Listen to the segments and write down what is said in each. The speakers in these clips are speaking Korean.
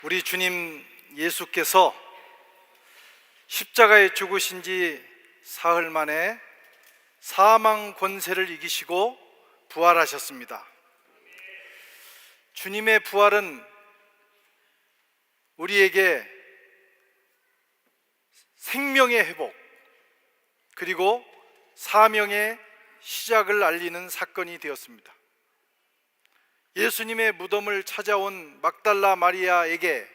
우리 주님 예수께서 십자가에 죽으신 지 사흘 만에 사망 권세를 이기시고 부활하셨습니다. 주님의 부활은 우리에게 생명의 회복 그리고 사명의 시작을 알리는 사건이 되었습니다. 예수님의 무덤을 찾아온 막달라 마리아에게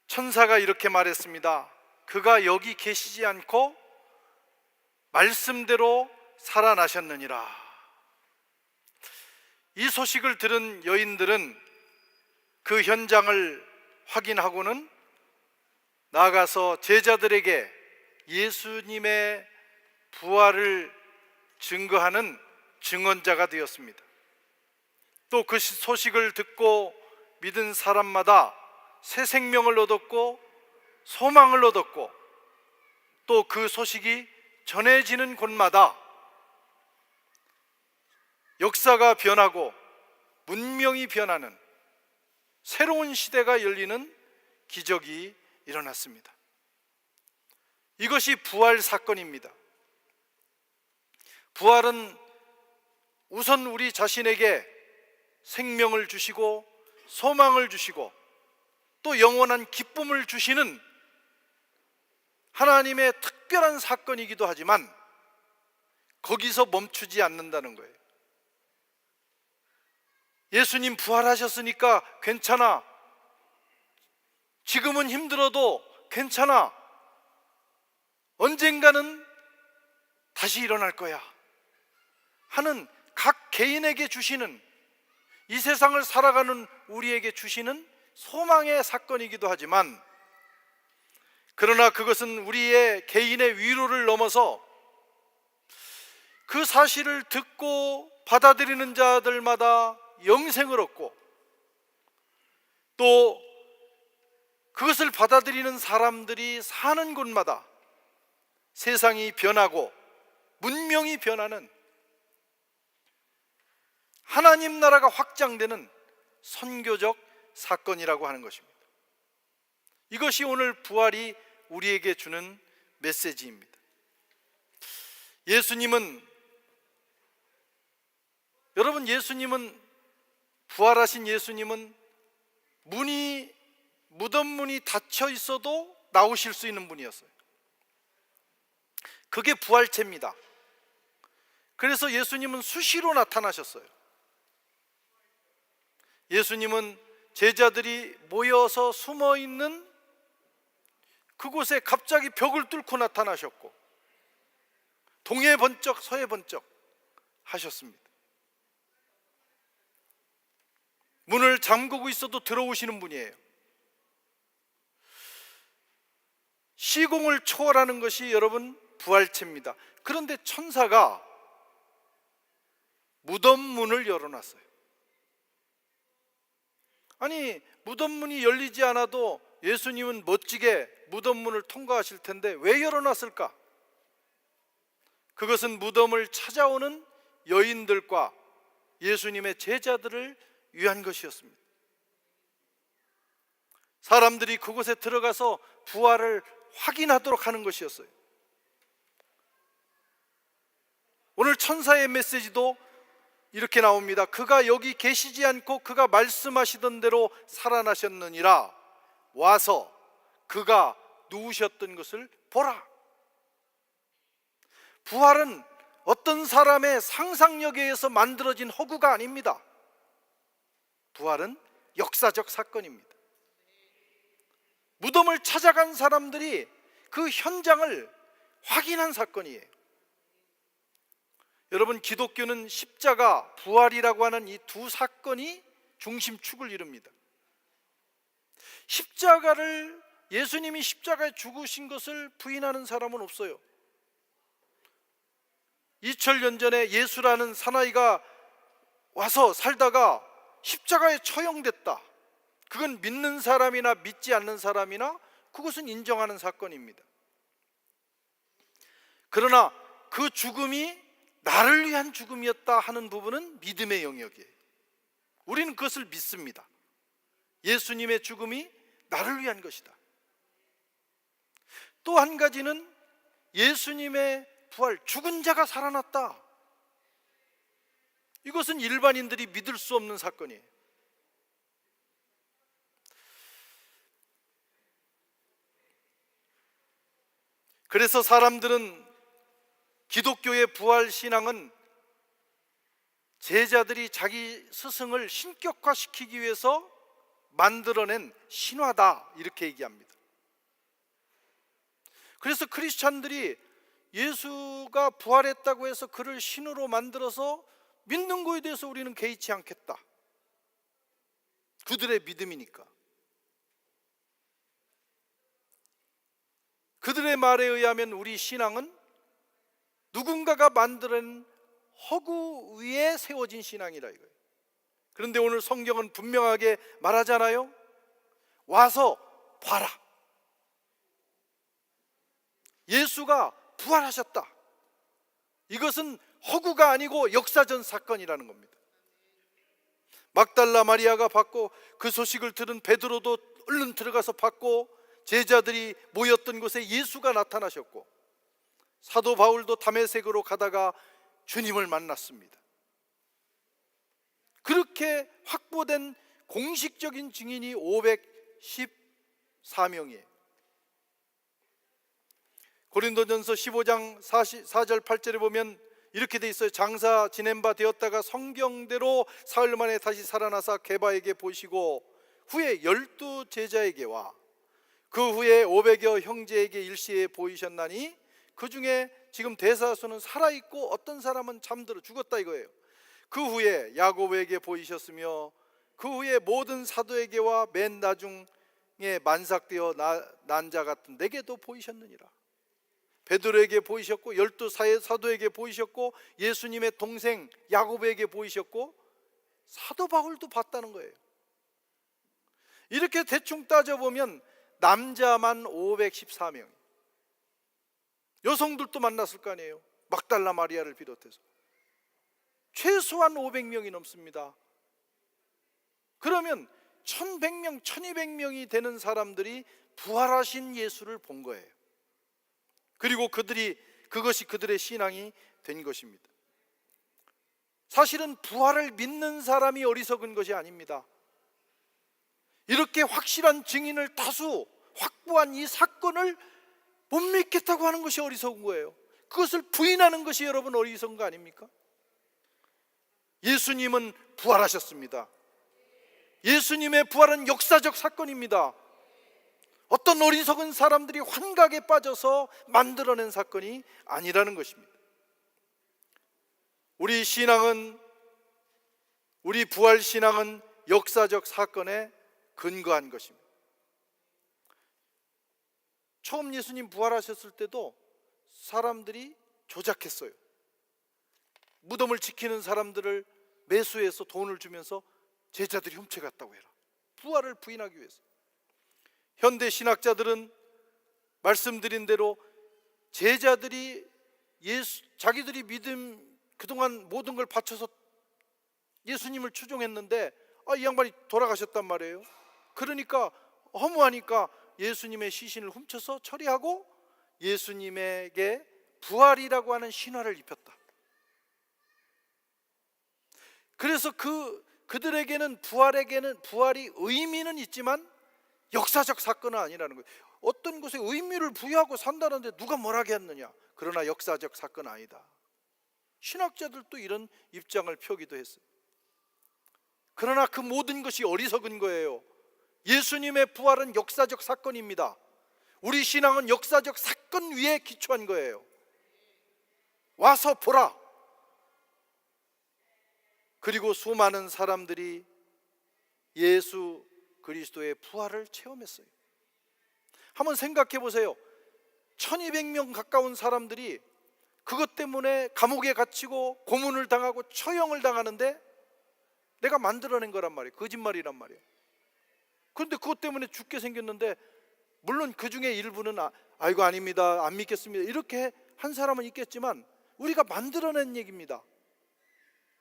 천사가 이렇게 말했습니다. 그가 여기 계시지 않고 말씀대로 살아나셨느니라. 이 소식을 들은 여인들은 그 현장을 확인하고는 나아가서 제자들에게 예수님의 부활을 증거하는 증언자가 되었습니다. 또 그 소식을 듣고 믿은 사람마다 새 생명을 얻었고 소망을 얻었고, 또 그 소식이 전해지는 곳마다 역사가 변하고 문명이 변하는 새로운 시대가 열리는 기적이 일어났습니다. 이것이 부활 사건입니다. 부활은 우선 우리 자신에게 생명을 주시고 소망을 주시고 또 영원한 기쁨을 주시는 하나님의 특별한 사건이기도 하지만 거기서 멈추지 않는다는 거예요. 예수님 부활하셨으니까 괜찮아, 지금은 힘들어도 괜찮아, 언젠가는 다시 일어날 거야 하는 각 개인에게 주시는, 이 세상을 살아가는 우리에게 주시는 소망의 사건이기도 하지만, 그러나 그것은 우리의 개인의 위로를 넘어서 그 사실을 듣고 받아들이는 자들마다 영생을 얻고, 또 그것을 받아들이는 사람들이 사는 곳마다 세상이 변하고 문명이 변하는, 하나님 나라가 확장되는 선교적 사건이라고 하는 것입니다. 이것이 오늘 부활이 우리에게 주는 메시지입니다. 예수님은 부활하신 예수님은 무덤 문이 닫혀 있어도 나오실 수 있는 분이었어요. 그게 부활체입니다. 그래서 예수님은 수시로 나타나셨어요. 예수님은 제자들이 모여서 숨어 있는 그곳에 갑자기 벽을 뚫고 나타나셨고, 동해 번쩍 서해 번쩍 하셨습니다. 문을 잠그고 있어도 들어오시는 분이에요. 시공을 초월하는 것이 여러분 부활체입니다. 그런데 천사가 무덤 문을 열어놨어요. 아니, 무덤 문이 열리지 않아도 예수님은 멋지게 무덤 문을 통과하실 텐데 왜 열어놨을까? 그것은 무덤을 찾아오는 여인들과 예수님의 제자들을 위한 것이었습니다. 사람들이 그곳에 들어가서 부활을 확인하도록 하는 것이었어요. 오늘 천사의 메시지도 이렇게 나옵니다. 그가 여기 계시지 않고 그가 말씀하시던 대로 살아나셨느니라. 와서 그가 누우셨던 것을 보라. 부활은 어떤 사람의 상상력에 의해서 만들어진 허구가 아닙니다. 부활은 역사적 사건입니다. 무덤을 찾아간 사람들이 그 현장을 확인한 사건이에요. 여러분, 기독교는 십자가, 부활이라고 하는 이 두 사건이 중심축을 이룹니다. 예수님이 십자가에 죽으신 것을 부인하는 사람은 없어요. 2000년 전에 예수라는 사나이가 와서 살다가 십자가에 처형됐다. 그건 믿는 사람이나 믿지 않는 사람이나 그것은 인정하는 사건입니다. 그러나 그 죽음이 나를 위한 죽음이었다 하는 부분은 믿음의 영역이에요. 우리는 그것을 믿습니다. 예수님의 죽음이 나를 위한 것이다. 또 한 가지는 예수님의 부활, 죽은 자가 살아났다. 이것은 일반인들이 믿을 수 없는 사건이에요. 그래서 사람들은 기독교의 부활 신앙은 제자들이 자기 스승을 신격화시키기 위해서 만들어낸 신화다, 이렇게 얘기합니다. 그래서 크리스찬들이 예수가 부활했다고 해서 그를 신으로 만들어서 믿는 거에 대해서 우리는 개의치 않겠다. 그들의 믿음이니까. 그들의 말에 의하면 우리 신앙은 누군가가 만들어낸 허구 위에 세워진 신앙이라 이거예요. 그런데 오늘 성경은 분명하게 말하잖아요. 와서 봐라. 예수가 부활하셨다. 이것은 허구가 아니고 역사전 사건이라는 겁니다. 막달라 마리아가 받고 그 소식을 들은 베드로도 얼른 들어가서 받고 제자들이 모였던 곳에 예수가 나타나셨고 사도 바울도 다메섹으로 가다가 주님을 만났습니다. 그렇게 확보된 공식적인 증인이 514명이에요. 고린도전서 15장 4절 8절에 보면 이렇게 돼 있어요. 장사 지낸 바 되었다가 성경대로 사흘 만에 다시 살아나사 게바에게 보시고 후에 12 제자에게와 그 후에 500여 형제에게 일시에 보이셨나니 그 중에 지금 대다수는 살아있고 어떤 사람은 잠들어 죽었다 이거예요. 그 후에 야고보에게 보이셨으며 그 후에 모든 사도에게와 맨 나중에 만삭되어 난 자 같은 내게도 보이셨느니라. 베드로에게 보이셨고 12 사도에게 보이셨고 예수님의 동생 야고보에게 보이셨고 사도 바울도 봤다는 거예요. 이렇게 대충 따져보면 남자만 514명, 여성들도 만났을 거 아니에요. 막달라 마리아를 비롯해서 최소한 500명이 넘습니다. 그러면 1100명, 1200명이 되는 사람들이 부활하신 예수를 본 거예요. 그리고 그것이 그들의 신앙이 된 것입니다. 사실은 부활을 믿는 사람이 어리석은 것이 아닙니다. 이렇게 확실한 증인을 다수 확보한 이 사건을 못 믿겠다고 하는 것이 어리석은 거예요. 그것을 부인하는 것이 여러분 어리석은 거 아닙니까? 예수님은 부활하셨습니다. 예수님의 부활은 역사적 사건입니다. 어떤 어리석은 사람들이 환각에 빠져서 만들어낸 사건이 아니라는 것입니다. 우리 부활 신앙은 역사적 사건에 근거한 것입니다. 처음 예수님 부활하셨을 때도 사람들이 조작했어요. 무덤을 지키는 사람들을 매수해서 돈을 주면서 제자들이 훔쳐갔다고 해라. 부활을 부인하기 위해서. 현대 신학자들은 말씀드린 대로 제자들이 자기들이 믿음 그동안 모든 걸 바쳐서 예수님을 추종했는데 이 양반이 돌아가셨단 말이에요. 그러니까 허무하니까 예수님의 시신을 훔쳐서 처리하고 예수님에게 부활이라고 하는 신화를 입혔다. 그래서 그들에게는 부활이 의미는 있지만 역사적 사건은 아니라는 거예요. 어떤 곳에 의미를 부여하고 산다는데 누가 뭐라 하겠느냐. 그러나 역사적 사건은 아니다. 신학자들도 이런 입장을 펴기도 했어요. 그러나 그 모든 것이 어리석은 거예요. 예수님의 부활은 역사적 사건입니다. 우리 신앙은 역사적 사건 위에 기초한 거예요. 와서 보라. 그리고 수많은 사람들이 예수 그리스도의 부활을 체험했어요. 한번 생각해 보세요. 1200명 가까운 사람들이 그것 때문에 감옥에 갇히고 고문을 당하고 처형을 당하는데 내가 만들어낸 거란 말이에요. 거짓말이란 말이에요. 그런데 그것 때문에 죽게 생겼는데 물론 그 중에 일부는 아이고 아닙니다, 안 믿겠습니다 이렇게 한 사람은 있겠지만 우리가 만들어낸 얘기입니다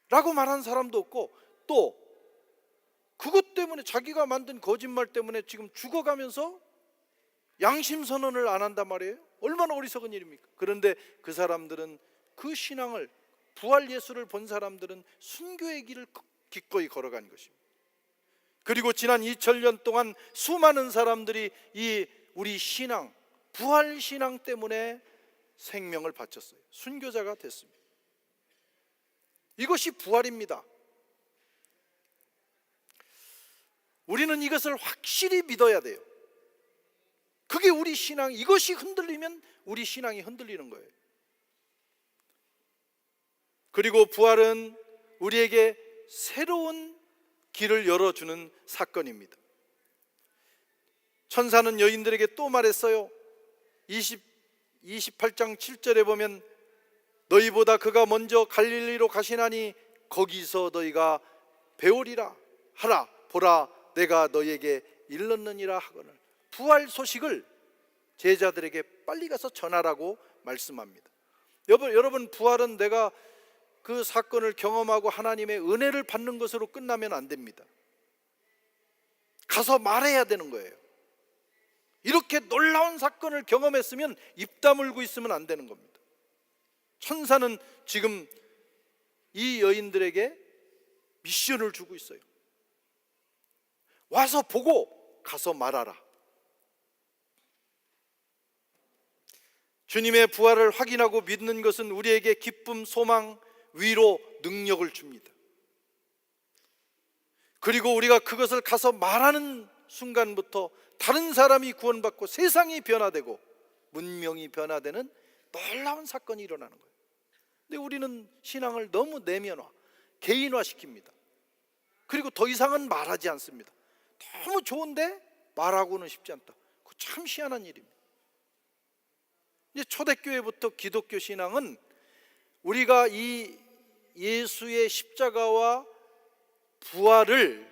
라고 말한 사람도 없고 또 그것 때문에, 자기가 만든 거짓말 때문에 지금 죽어가면서 양심 선언을 안 한단 말이에요. 얼마나 어리석은 일입니까? 그런데 그 사람들은, 그 신앙을, 부활 예수를 본 사람들은 순교의 길을 기꺼이 걸어간 것입니다. 그리고 지난 2000년 동안 수많은 사람들이 이 우리 신앙, 부활 신앙 때문에 생명을 바쳤어요. 순교자가 됐습니다. 이것이 부활입니다. 우리는 이것을 확실히 믿어야 돼요. 그게 우리 신앙, 이것이 흔들리면 우리 신앙이 흔들리는 거예요. 그리고 부활은 우리에게 새로운 길을 열어주는 사건입니다. 천사는 여인들에게 또 말했어요. 28장 7절에 보면, 너희보다 그가 먼저 갈릴리로 가시나니 거기서 너희가 배우리라 하라. 보라, 내가 너희에게 일렀느니라 하거늘. 부활 소식을 제자들에게 빨리 가서 전하라고 말씀합니다. 여러분, 부활은 내가 그 사건을 경험하고 하나님의 은혜를 받는 것으로 끝나면 안 됩니다. 가서 말해야 되는 거예요. 이렇게 놀라운 사건을 경험했으면 입 다물고 있으면 안 되는 겁니다. 천사는 지금 이 여인들에게 미션을 주고 있어요. 와서 보고 가서 말하라. 주님의 부활을 확인하고 믿는 것은 우리에게 기쁨, 소망, 위로, 능력을 줍니다. 그리고 우리가 그것을 가서 말하는 순간부터 다른 사람이 구원받고 세상이 변화되고 문명이 변화되는 놀라운 사건이 일어나는 거예요. 근데 우리는 신앙을 너무 내면화, 개인화시킵니다. 그리고 더 이상은 말하지 않습니다. 너무 좋은데 말하고는 싶지 않다. 그거 참 희한한 일입니다. 이제 초대교회부터 기독교 신앙은 우리가 이 예수의 십자가와 부활을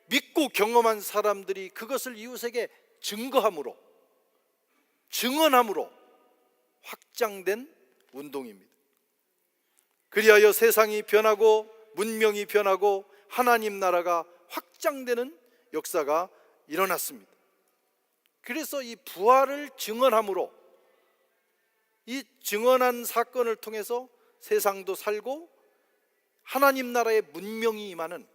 믿고 경험한 사람들이 그것을 이웃에게 증거함으로, 증언함으로 확장된 운동입니다. 그리하여 세상이 변하고 문명이 변하고 하나님 나라가 확장되는 역사가 일어났습니다. 그래서 이 부활을 증언함으로, 이 증언한 사건을 통해서 세상도 살고 하나님 나라의 문명이 임하는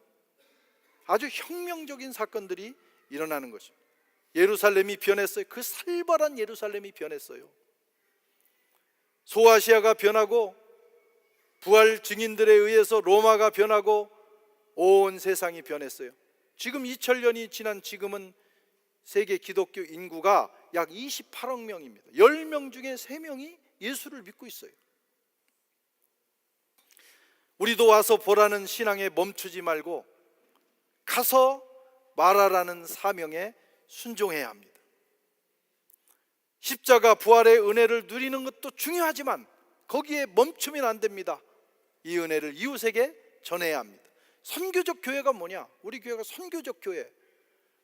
아주 혁명적인 사건들이 일어나는 것입니다. 예루살렘이 변했어요. 그 살벌한 예루살렘이 변했어요. 소아시아가 변하고 부활 증인들에 의해서 로마가 변하고 온 세상이 변했어요. 지금 2000년이 지난 지금은 세계 기독교 인구가 약 28억 명입니다. 10명 중에 3명이 예수를 믿고 있어요. 우리도 와서 보라는 신앙에 멈추지 말고 가서 말하라는 사명에 순종해야 합니다. 십자가 부활의 은혜를 누리는 것도 중요하지만 거기에 멈추면 안 됩니다. 이 은혜를 이웃에게 전해야 합니다. 선교적 교회가 뭐냐? 우리 교회가 선교적 교회,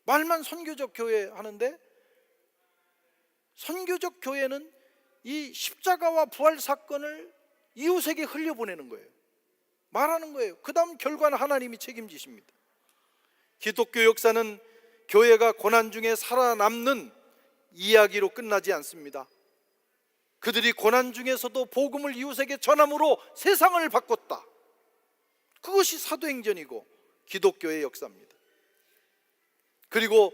말만 선교적 교회 하는데, 선교적 교회는 이 십자가와 부활 사건을 이웃에게 흘려보내는 거예요. 말하는 거예요. 그 다음 결과는 하나님이 책임지십니다. 기독교 역사는 교회가 고난 중에 살아남는 이야기로 끝나지 않습니다. 그들이 고난 중에서도 복음을 이웃에게 전함으로 세상을 바꿨다. 그것이 사도행전이고 기독교의 역사입니다. 그리고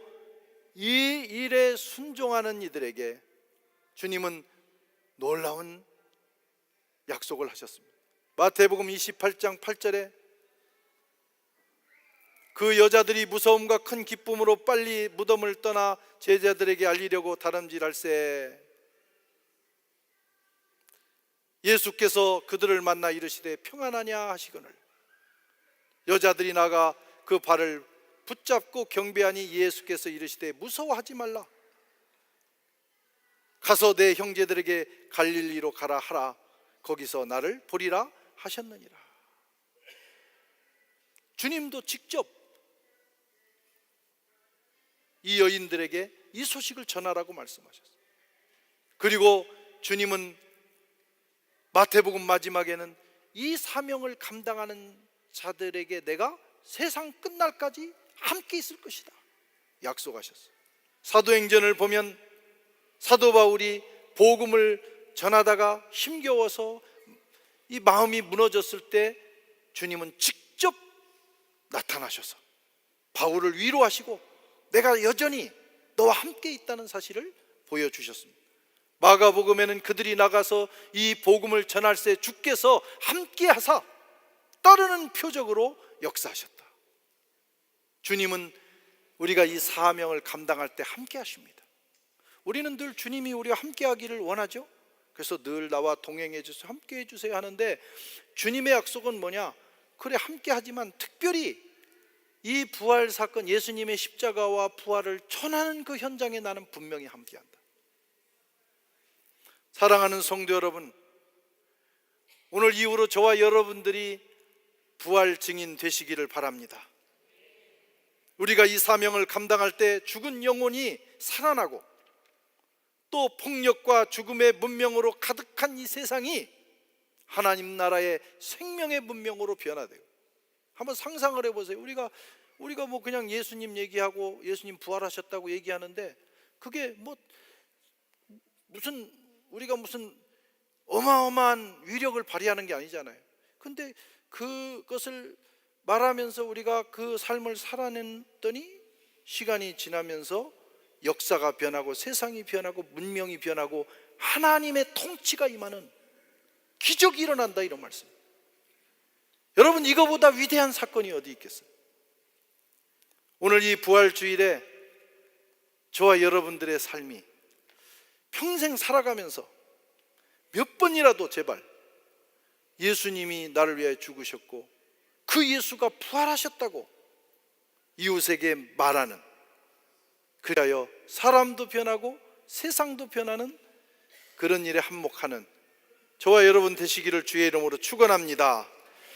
이 일에 순종하는 이들에게 주님은 놀라운 약속을 하셨습니다. 마태복음 28장 8절에 그 여자들이 무서움과 큰 기쁨으로 빨리 무덤을 떠나 제자들에게 알리려고 다름질할세. 예수께서 그들을 만나 이르시되 평안하냐 하시거늘 여자들이 나가 그 발을 붙잡고 경배하니 예수께서 이르시되 무서워하지 말라. 가서 내 형제들에게 갈릴리로 가라 하라. 거기서 나를 보리라 하셨느니라. 주님도 직접 이 여인들에게 이 소식을 전하라고 말씀하셨어요. 그리고 주님은 마태복음 마지막에는 이 사명을 감당하는 자들에게 내가 세상 끝날까지 함께 있을 것이다 약속하셨어요. 사도행전을 보면 사도 바울이 복음을 전하다가 힘겨워서 이 마음이 무너졌을 때 주님은 직접 나타나셔서 바울을 위로하시고 내가 여전히 너와 함께 있다는 사실을 보여주셨습니다. 마가복음에는 그들이 나가서 이 복음을 전할 때 주께서 함께 하사 따르는 표적으로 역사하셨다. 주님은 우리가 이 사명을 감당할 때 함께 하십니다. 우리는 늘 주님이 우리와 함께 하기를 원하죠. 그래서 늘 나와 동행해 주세요, 함께 해주세요 하는데 주님의 약속은 뭐냐? 그래 함께 하지만 특별히 이 부활 사건, 예수님의 십자가와 부활을 전하는 그 현장에 나는 분명히 함께한다. 사랑하는 성도 여러분, 오늘 이후로 저와 여러분들이 부활 증인 되시기를 바랍니다. 우리가 이 사명을 감당할 때 죽은 영혼이 살아나고 또 폭력과 죽음의 문명으로 가득한 이 세상이 하나님 나라의 생명의 문명으로 변화되고, 한번 상상을 해보세요. 우리가 뭐 그냥 예수님 얘기하고 예수님 부활하셨다고 얘기하는데 그게 뭐 우리가 무슨 어마어마한 위력을 발휘하는 게 아니잖아요. 근데 그것을 말하면서 우리가 그 삶을 살아냈더니 시간이 지나면서 역사가 변하고 세상이 변하고 문명이 변하고 하나님의 통치가 임하는 기적이 일어난다, 이런 말씀. 여러분, 이거보다 위대한 사건이 어디 있겠어요? 오늘 이 부활주일에 저와 여러분들의 삶이 평생 살아가면서 몇 번이라도 제발 예수님이 나를 위해 죽으셨고 그 예수가 부활하셨다고 이웃에게 말하는, 그리하여 사람도 변하고 세상도 변하는 그런 일에 한몫하는 저와 여러분 되시기를 주의 이름으로 축원합니다.